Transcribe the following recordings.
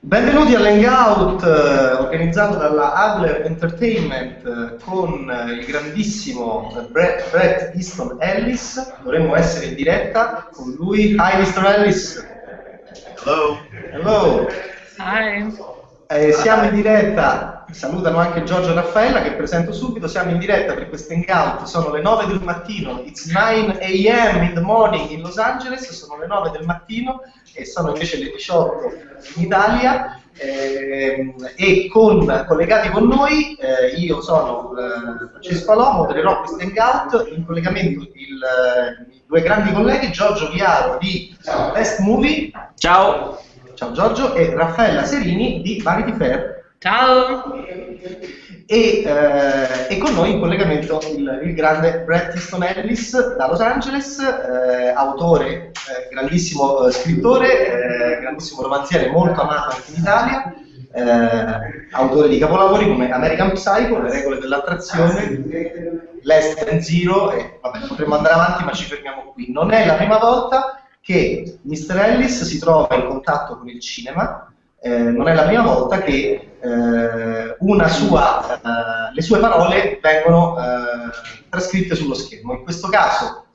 Benvenuti all'Hangout organizzato dalla Adler Entertainment con il grandissimo Bret Easton Ellis. Dovremmo essere in diretta con lui. Hi Mr. Ellis. Hello. Hello. Hi. Siamo in diretta, salutano anche Giorgio e Raffaella che presento subito, siamo in diretta per questo hangout, sono le 9 del mattino, it's 9 a.m. in the morning in Los Angeles, sono le 9 del mattino e sono invece le 18 in Italia e collegati con noi, io sono Francesco Alò, modererò questo hangout, in collegamento i due grandi colleghi, Giorgio Viaro di Best Movie. Ciao! Ciao Giorgio, e Raffaella Serini di Vanity Fair. Ciao! E con noi in collegamento il grande Bret Easton Ellis da Los Angeles, autore, grandissimo scrittore, grandissimo romanziere, molto amato anche in Italia, autore di capolavori come American Psycho, Le regole dell'attrazione, Less Than Zero, e vabbè, potremmo andare avanti ma ci fermiamo qui. Non è la prima volta che Mr. Ellis si trova in contatto con il cinema, non è la prima volta che le sue parole vengono trascritte sullo schermo. In questo caso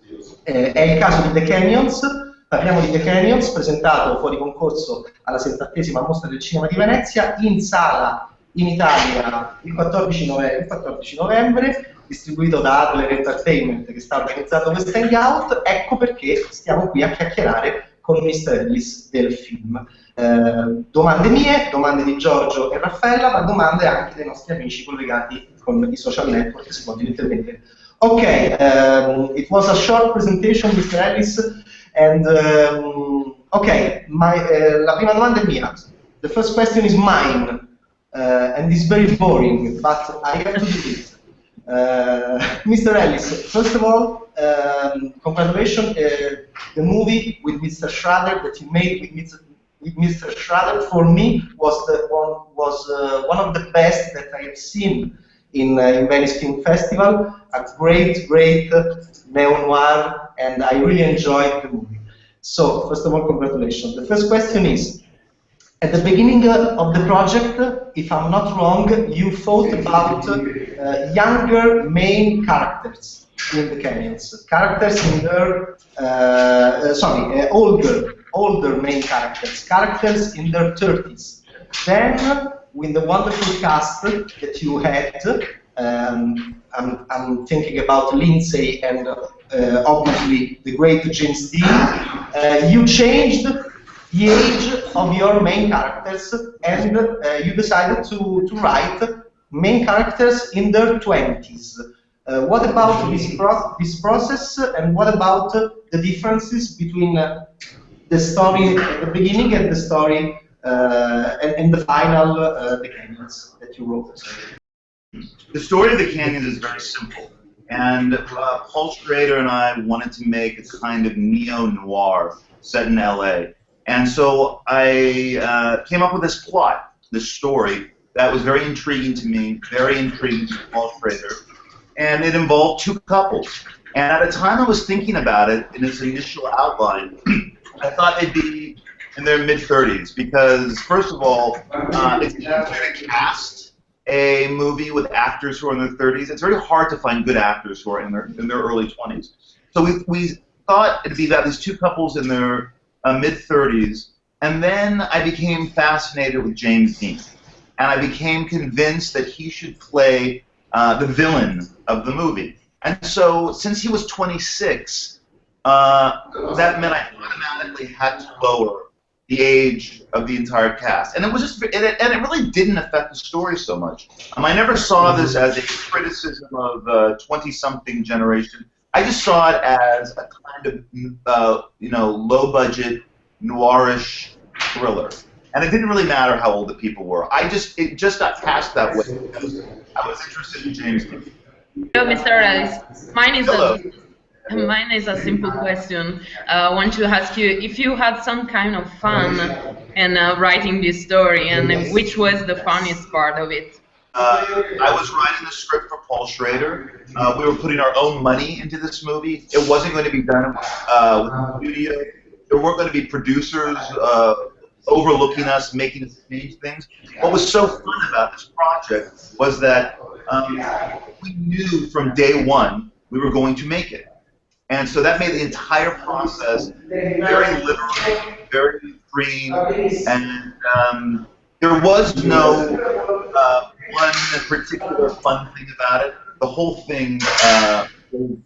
è il caso di The Canyons, parliamo di The Canyons, presentato fuori concorso alla 78esima Mostra del Cinema di Venezia, in sala in Italia il 14 novembre, distribuito da Adler Entertainment che sta organizzando questo hangout. Ecco perché stiamo qui a chiacchierare con Mr. Ellis del film. Domande mie, domande di Giorgio e Raffaella, ma domande anche dei nostri amici collegati con i social network che si vogliono intervenire. Ok, it was a short presentation, Mr. Ellis, and la prima domanda è mia. The first question is mine, and it's very boring, but I have to do it. Mr. Ellis, first of all, congratulations. The movie with Mr. Schrader that you made with Mr. Schrader, for me, was one of the best that I have seen in Venice Film Festival. A great neo-noir, and I really enjoyed the movie. So, first of all, congratulations. The first question is, at the beginning of the project, if I'm not wrong, you thought about younger main characters in the Canyons. Characters in their, older main characters in their 30s. Then, with the wonderful cast that you had, I'm thinking about Lindsay and obviously the great James Dean, you changed the age of your main characters, and you decided to write main characters in their 20s. What about this process, and what about the differences between the story at the beginning and the story and the final, The Canyons, that you wrote? The story of The Canyons is very simple, and Paul Schrader and I wanted to make a kind of neo-noir set in LA. And so I came up with this plot, this story, that was very intriguing to me, very intriguing to Paul Schrader, and it involved two couples. And at the time I was thinking about it in its initial outline, I thought they'd be in their mid-30s, because first of all, it's easier to cast a movie with actors who are in their 30s. It's very hard to find good actors who are in their early 20s. So we thought it'd be about these two couples in their mid-30s, and then I became fascinated with James Dean, and I became convinced that he should play the villain of the movie. And so, since he was 26, that meant I automatically had to lower the age of the entire cast, and it was just, and it really didn't affect the story so much. I never saw this as a criticism of the 20-something generation. I just saw it as a kind of, low-budget, noirish thriller. And it didn't really matter how old the people were. It just got cast that way because I was interested in James Dean. Hello, Mr. Ellis. Mine is a simple question. I want to ask you if you had some kind of fun in writing this story, and which was the funniest part of it? I was writing the script for Paul Schrader. We were putting our own money into this movie. It wasn't going to be done with the studio. There weren't going to be producers overlooking us, making us change things. What was so fun about this project was that we knew from day one we were going to make it. And so that made the entire process very literal, very freeing, and there was no one particular fun thing about it. The whole thing was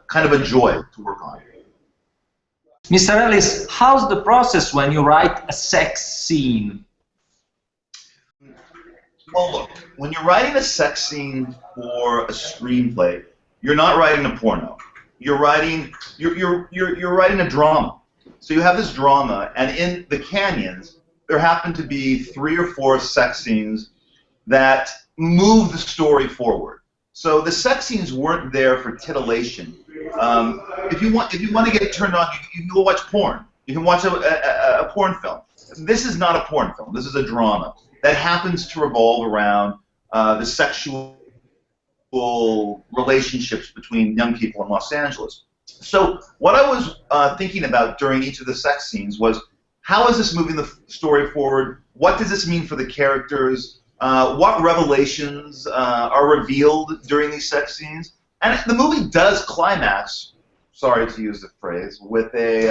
kind of a joy to work on. Mr. Ellis, how's the process when you write a sex scene? Well, look, when you're writing a sex scene for a screenplay, you're not writing a porno. You're writing a drama. So you have this drama, and in the Canyons, there happen to be 3 or 4 sex scenes that move the story forward. So the sex scenes weren't there for titillation. If you want to get turned on, you can go watch porn. You can watch a porn film. This is not a porn film. This is a drama that happens to revolve around the sexual relationships between young people in Los Angeles. So what I was thinking about during each of the sex scenes was, how is this moving the story forward? What does this mean for the characters? What revelations are revealed during these sex scenes? And the movie does climax, sorry to use the phrase, with a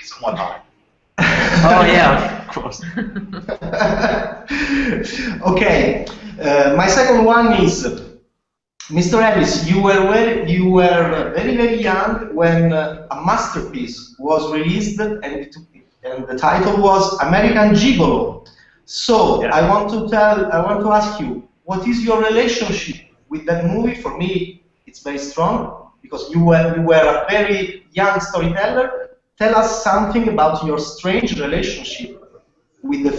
somewhat high. Oh yeah, of course. Okay, my second one is, Mr. Ellis, you were very young when a masterpiece was released, and the title was American Gigolo. So yeah. I want to ask you, what is your relationship with that movie? For me, it's very strong because you were a very young storyteller. Tell us something about your strange relationship with the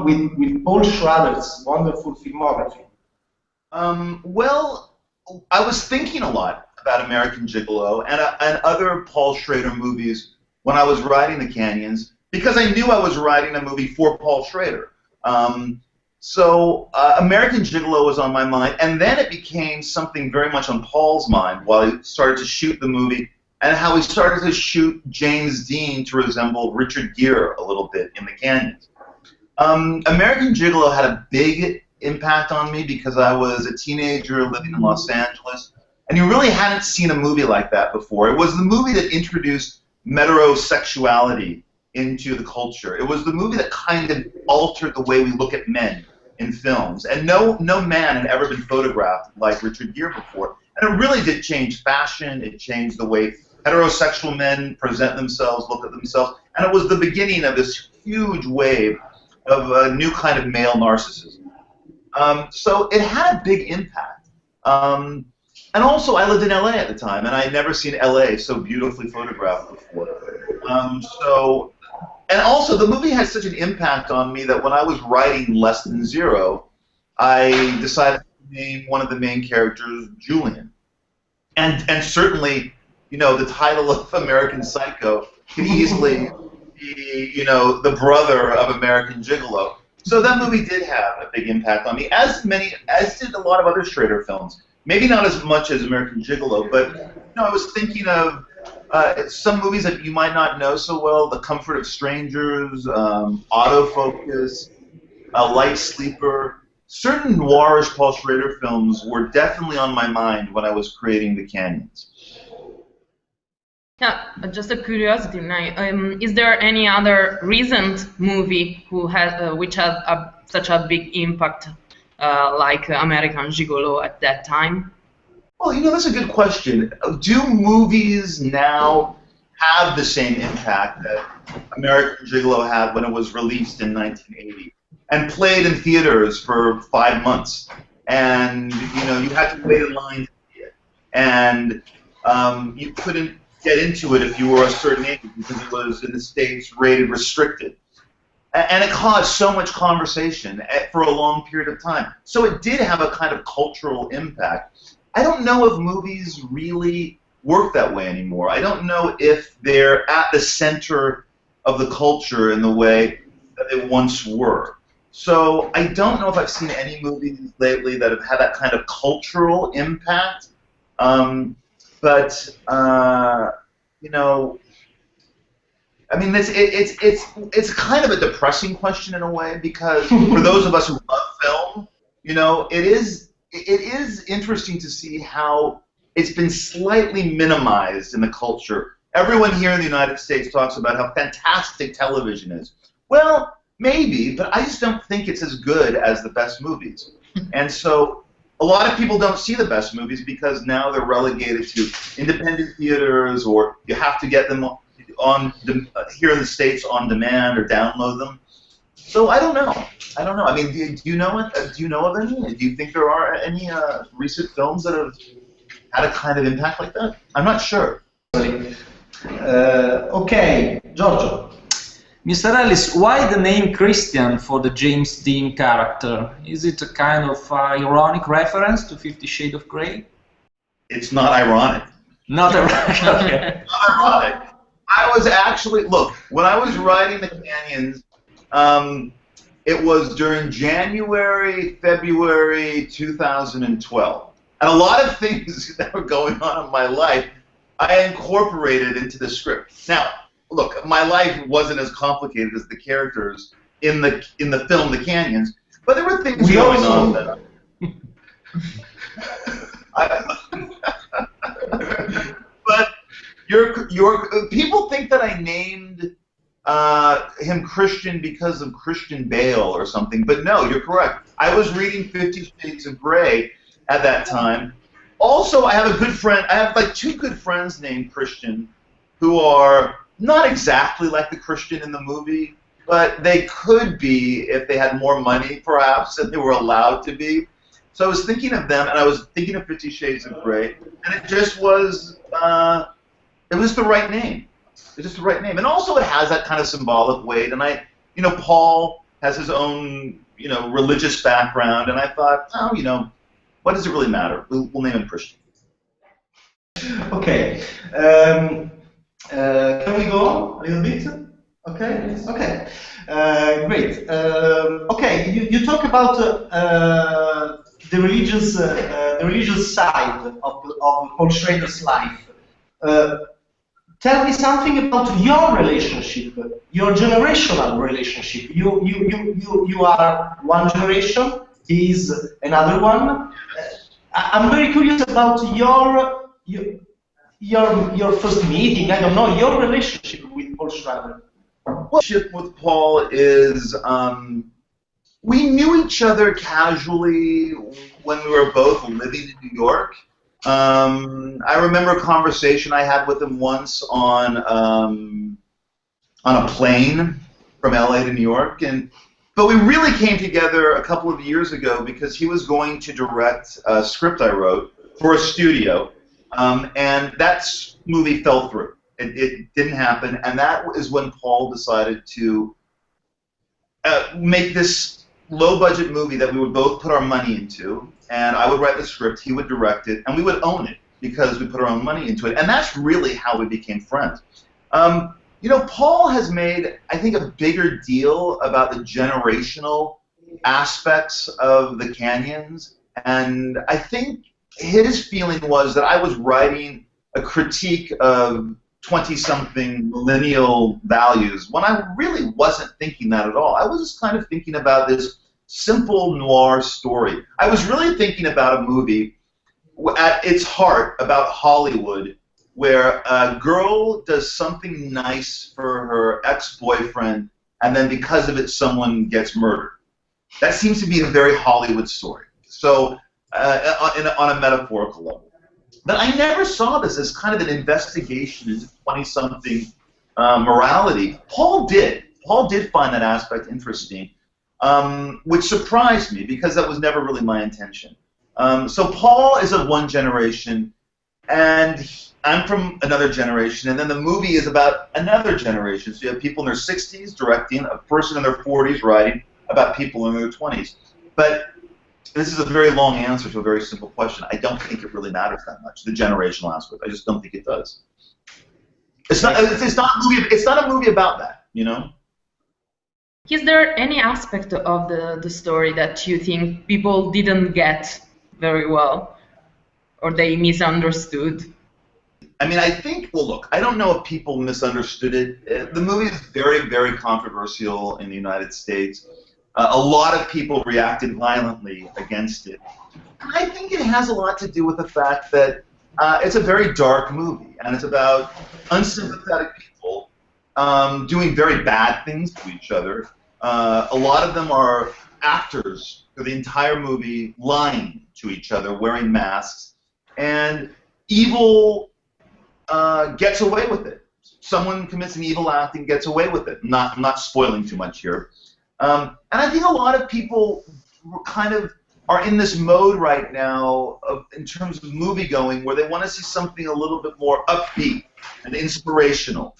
with Paul Schrader's wonderful filmography. Well, I was thinking a lot about American Gigolo and other Paul Schrader movies when I was writing The Canyons, because I knew I was writing a movie for Paul Schrader. So American Gigolo was on my mind, and then it became something very much on Paul's mind while he started to shoot the movie, and how he started to shoot James Dean to resemble Richard Gere a little bit in The Canyons. American Gigolo had a big impact on me because I was a teenager living in Los Angeles, and you really hadn't seen a movie like that before. It was the movie that introduced metrosexuality into the culture. It was the movie that kind of altered the way we look at men in films, and no man had ever been photographed like Richard Gere before. And it really did change fashion. It changed the way heterosexual men present themselves, look at themselves, and it was the beginning of this huge wave of a new kind of male narcissism. So it had a big impact. And also, I lived in LA at the time, and I had never seen LA so beautifully photographed before. And also, the movie had such an impact on me that when I was writing Less Than Zero, I decided to name one of the main characters Julian. And certainly, you know, the title of American Psycho could easily be, you know, the brother of American Gigolo. So that movie did have a big impact on me, as did a lot of other Schrader films. Maybe not as much as American Gigolo, but you know, I was thinking of some movies that you might not know so well: The Comfort of Strangers, Autofocus, Light Sleeper. Certain noirish Paul Schrader films were definitely on my mind when I was creating The Canyons. Yeah, just a curiosity now. Is there any other recent movie which had such a big impact like American Gigolo at that time? Well, you know, that's a good question. Do movies now have the same impact that American Gigolo had when it was released in 1980 and played in theaters for 5 months? And, you know, you had to wait in line to see it. And you couldn't get into it if you were a certain age because it was, in the States, rated restricted. And it caused so much conversation for a long period of time. So it did have a kind of cultural impact. I don't know if movies really work that way anymore. I don't know if they're at the center of the culture in the way that they once were. So I don't know if I've seen any movies lately that have had that kind of cultural impact. But you know, I mean, it's kind of a depressing question in a way, because for those of us who love film, you know, it is interesting to see how it's been slightly minimized in the culture. Everyone here in the United States talks about how fantastic television is. Well, maybe, but I just don't think it's as good as the best movies. And so a lot of people don't see the best movies because now they're relegated to independent theaters, or you have to get them on here in the States on demand or download them. So I don't know. I mean, do you know it? Do you know of any? Do you think there are any recent films that have had a kind of impact like that? I'm not sure. Okay, Giorgio. Mr. Ellis, why the name Christian for the James Dean character? Is it a kind of ironic reference to 50 Shades of Grey? It's not ironic. Not ironic. Okay. Not ironic. I was actually, look, when I was writing The Canyons, it was during January, February 2012. And a lot of things that were going on in my life, I incorporated into the script. Now, look, my life wasn't as complicated as the characters in the film The Canyons, but there were things going on that but people think that I named him Christian because of Christian Bale or something, but no, you're correct. I was reading 50 Shades of Grey at that time. Also, I have a good friend. I have like 2 good friends named Christian who are not exactly like the Christian in the movie, but they could be if they had more money, perhaps, and they were allowed to be. So I was thinking of them, and I was thinking of 50 Shades of Grey, and it just was, it was the right name. It's just the right name. And also it has that kind of symbolic weight, and you know, Paul has his own, you know, religious background, and I thought, oh, you know, what does it really matter? We'll name him Christian. Okay. Can we go on a little bit? Okay. Okay. Great. Okay. You talk about the religious side of Paul Schrader's life. Tell me something about your relationship, your generational relationship. You are one generation. He is another one. I'm very curious about your first meeting. I don't know, your relationship with Paul Schrader. Relationship with Paul is we knew each other casually when we were both living in New York. I remember a conversation I had with him once on a plane from LA to New York, but we really came together a couple of years ago because he was going to direct a script I wrote for a studio, and that movie fell through. It didn't happen, and that is when Paul decided to make this low-budget movie that we would both put our money into, and I would write the script, he would direct it, and we would own it because we put our own money into it, and that's really how we became friends. You know, Paul has made, I think, a bigger deal about the generational aspects of the Canyons, and I think his feeling was that I was writing a critique of 20-something millennial values when I really wasn't thinking that at all. I was just kind of thinking about this simple noir story. I was really thinking about a movie at its heart about Hollywood, where a girl does something nice for her ex-boyfriend, and then because of it, someone gets murdered. That seems to be a very Hollywood story. So, on a metaphorical level. But I never saw this as kind of an investigation into 20-something morality. Paul did. Paul did find that aspect interesting, which surprised me because that was never really my intention. So Paul is of one generation, and I'm from another generation, and then the movie is about another generation. So you have people in their 60s directing, a person in their 40s writing about people in their 20s. But this is a very long answer to a very simple question. I don't think it really matters that much, the generational aspect. I just don't think it does. It's not a movie about that, you know? Is there any aspect of the story that you think people didn't get very well, or they misunderstood? I mean, I think, well, look, I don't know if people misunderstood it. The movie is very, very controversial in the United States. A lot of people reacted violently against it. And I think it has a lot to do with the fact that it's a very dark movie, and it's about unsympathetic people doing very bad things to each other. A lot of them are actors for the entire movie lying to each other, wearing masks, and evil gets away with it. Someone commits an evil act and gets away with it. I'm not spoiling too much here. And I think a lot of people kind of are in this mode right now in terms of movie going where they want to see something a little bit more upbeat and inspirational.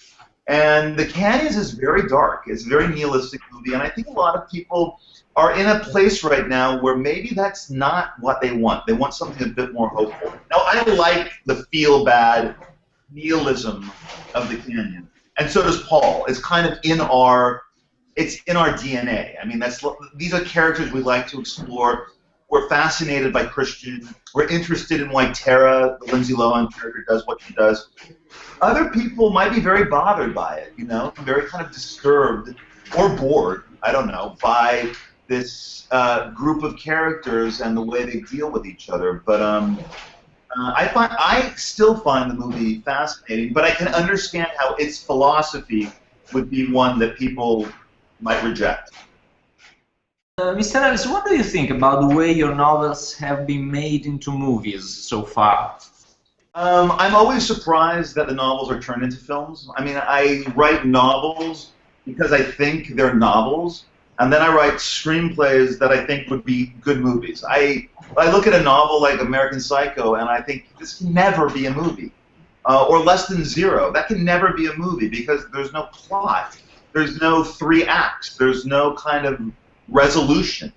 And The Canyons is very dark. It's a very nihilistic movie, and I think a lot of people are in a place right now where maybe that's not what they want. They want something a bit more hopeful. Now, I like the feel-bad nihilism of The Canyon, and so does Paul. It's kind of in our DNA. I mean, these are characters we like to explore. We're fascinated by Christian. We're interested in why Tara, the Lindsay Lohan character, does what she does. Other people might be very bothered by it, you know, very kind of disturbed or bored, I don't know, by this group of characters and the way they deal with each other. But I still find the movie fascinating, but I can understand how its philosophy would be one that people might reject. Mr. Ellis, what do you think about the way your novels have been made into movies so far? I'm always surprised that the novels are turned into films. I mean, I write novels because I think they're novels, and then I write screenplays that I think would be good movies. I look at a novel like American Psycho, and I think this can never be a movie. Or Less Than Zero, that can never be a movie because there's no plot. There's no 3 acts. There's no kind of resolution.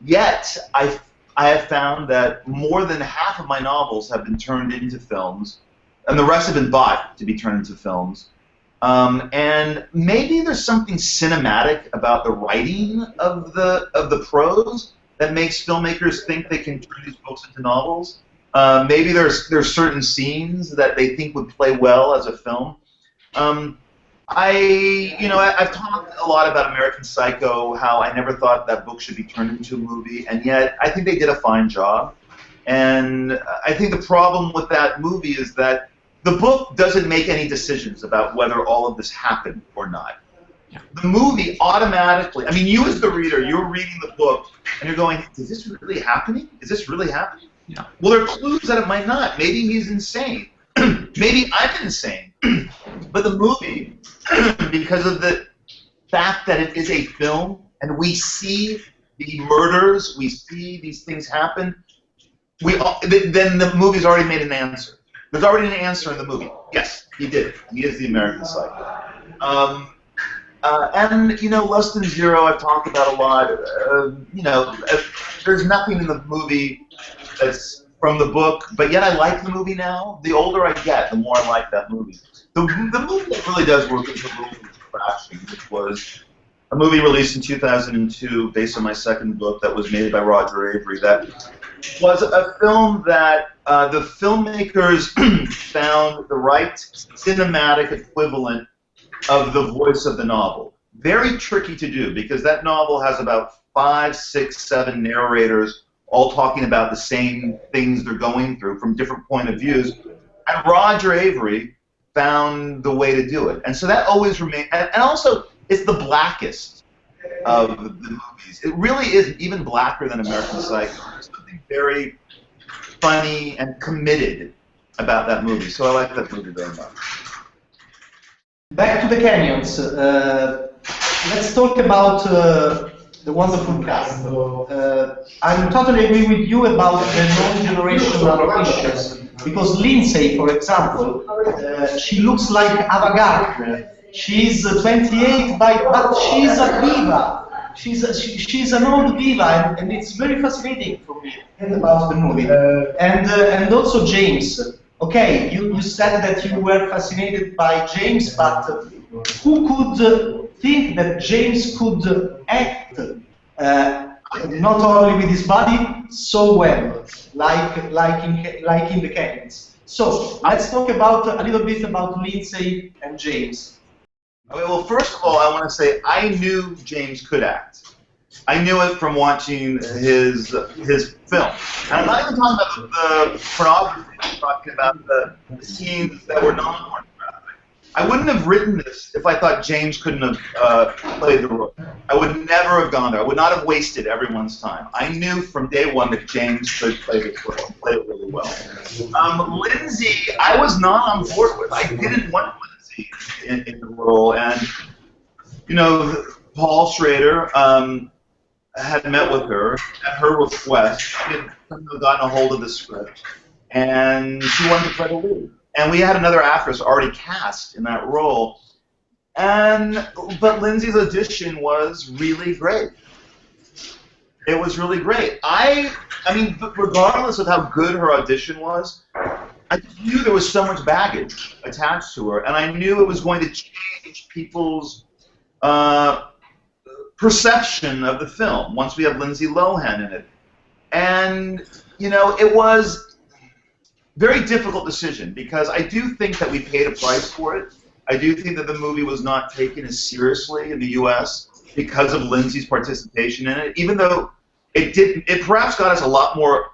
Yet, I have found that more than half of my novels have been turned into films, and the rest have been bought to be turned into films. And maybe there's something cinematic about the writing of the prose that makes filmmakers think they can turn these books into novels. Maybe there's certain scenes that they think would play well as a film. I've talked a lot about American Psycho, how I never thought that book should be turned into a movie, and yet I think they did a fine job. And I think the problem with that movie is that the book doesn't make any decisions about whether all of this happened or not. Yeah. The movie automatically, I mean, you as the reader, you're reading the book, and you're going, is this really happening? Is this really happening? Yeah. Well, there are clues that it might not. Maybe he's insane. Maybe I'm insane. But the movie, because of the fact that it is a film, and we see the murders, we see these things happen, then the movie's already made an answer. There's already an answer in the movie. Yes, he did it. He is the American Psycho. And, you know, Less Than Zero I've talked about a lot. There's nothing in the movie that's from the book, but yet I like the movie now. The older I get, the more I like that movie. The movie that really does work is The Rules of Crashing, which was a movie released in 2002 based on my second book that was made by Roger Avary. That was a film that the filmmakers found the right cinematic equivalent of the voice of the novel. Very tricky to do because that novel has about 5, 6, 7 narrators all talking about the same things they're going through from different point of views. And Roger Avary found the way to do it. And so that always remains, and also it's the blackest of the movies. It really is even blacker than American Psycho. There's something very funny and committed about that movie. So I like that movie very much. Back to The Canyons. Let's talk about the wonderful cast. I totally agree with you about the non-generational issues. Because Lindsay, for example, she looks like Ava Gardner. She's 28, but she's a diva. She's an old diva, and it's very fascinating for me about the movie. And also James. Okay, you said that you were fascinated by James, but who could think that James could act not only with his body so well, like in The Canyons? So let's talk about a little bit about Lindsay and James. Okay, well, first of all, I want to say I knew James could act. I knew it from watching his film. And I'm not even talking about the pornography. I'm talking about the scenes that were non-pornographic. I wouldn't have written this if I thought James couldn't have played the role. I would never have gone there. I would not have wasted everyone's time. I knew from day one that James could play this role, play it really well. Lindsay, I was not on board with. I didn't want Lindsay in the role, and you know, Paul Schrader had met with her at her request. She had gotten a hold of the script, and she wanted to play the lead. And we had another actress already cast in that role, but Lindsay's audition was really great. It was really great. I mean, regardless of how good her audition was, I knew there was so much baggage attached to her, and I knew it was going to change people's perception of the film once we have Lindsay Lohan in it. And, you know, it was very difficult decision because I do think that we paid a price for it. I do think that the movie was not taken as seriously in the U.S. because of Lindsay's participation in it, even though it perhaps got us a lot more,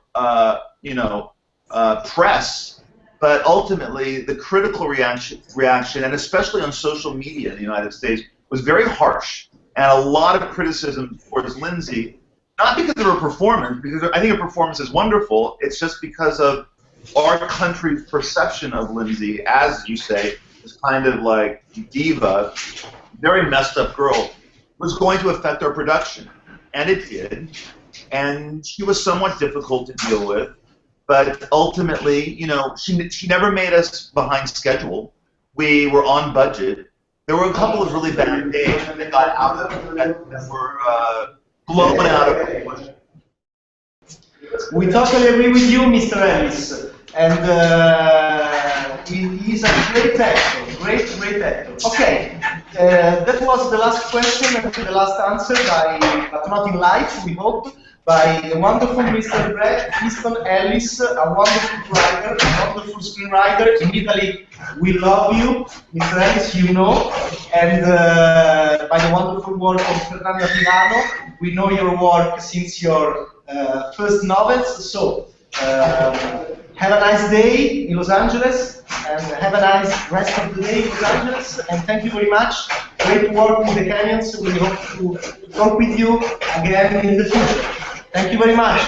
press, but ultimately the critical reaction, and especially on social media in the United States, was very harsh, and a lot of criticism towards Lindsay, not because of her performance, because I think her performance is wonderful, it's just because of our country's perception of Lindsay, as you say, this kind of like diva, very messed up girl, was going to affect our production. And it did. And she was somewhat difficult to deal with. But ultimately, you know, she never made us behind schedule. We were on budget. There were a couple of really bad days that got out of that were blown out of proportion. We totally agree with you, Mr. Ellis. And he is a great actor, great actor. Okay, that was the last question and the last answer, but not in life, we hope, by the wonderful Mr. Bret Easton Ellis, a wonderful writer, a wonderful screenwriter. In Italy, we love you, Mr. Ellis, you know, and by the wonderful work of Fernanda Milano. We know your work since your first novels, so have a nice day in Los Angeles, and have a nice rest of the day in Los Angeles, and thank you very much. Great work with the Canyons. We hope to talk with you again in the future. Thank you very much.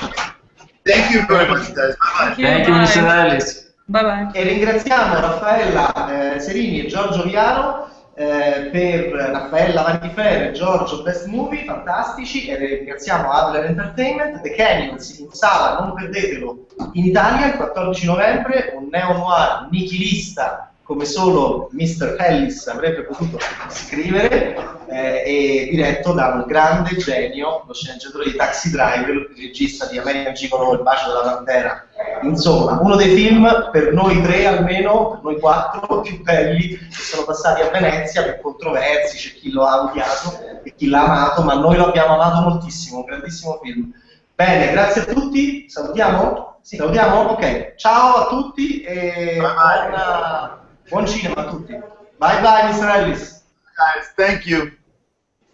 Thank you very much, guys. Bye-bye. Thank you, Mr. Ellis. Bye-bye. E ringraziamo Raffaella Serini e Giorgio Viano per Raffaella Vantifere e Giorgio Best Movie, fantastici, e ringraziamo Adler Entertainment, The Canyons in sala, non perdetelo, in Italia il 14 novembre, un neo-noir nichilista come solo Mr. Ellis avrebbe potuto scrivere, e diretto da un grande genio, lo sceneggiatore di Taxi Driver, il regista di American Gigolo, Il bacio della pantera. Insomma, uno dei film, per noi tre almeno, per noi quattro, più belli che sono passati a Venezia, per controversi, c'è chi lo ha odiato e chi l'ha amato, ma noi lo abbiamo amato moltissimo, un grandissimo film. Bene, grazie a tutti, salutiamo? Sì. Salutiamo? Ok, ciao a tutti e buon cinema a tutti. Bye bye, Mr. Ellis. Guys, thank you.